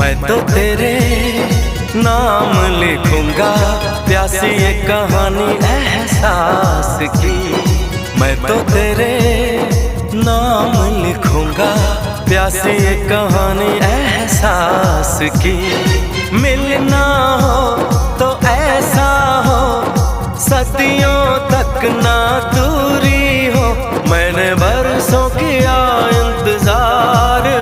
मैं तो तेरे नाम लिखूंगा, प्यासी ये कहानी एहसास की। मैं तो तेरे नाम लिखूंगा, प्यासी ये कहानी एहसास की। मिलना हो तो ऐसा हो, सदियों तक ना दूरी हो। मैंने बरसों किया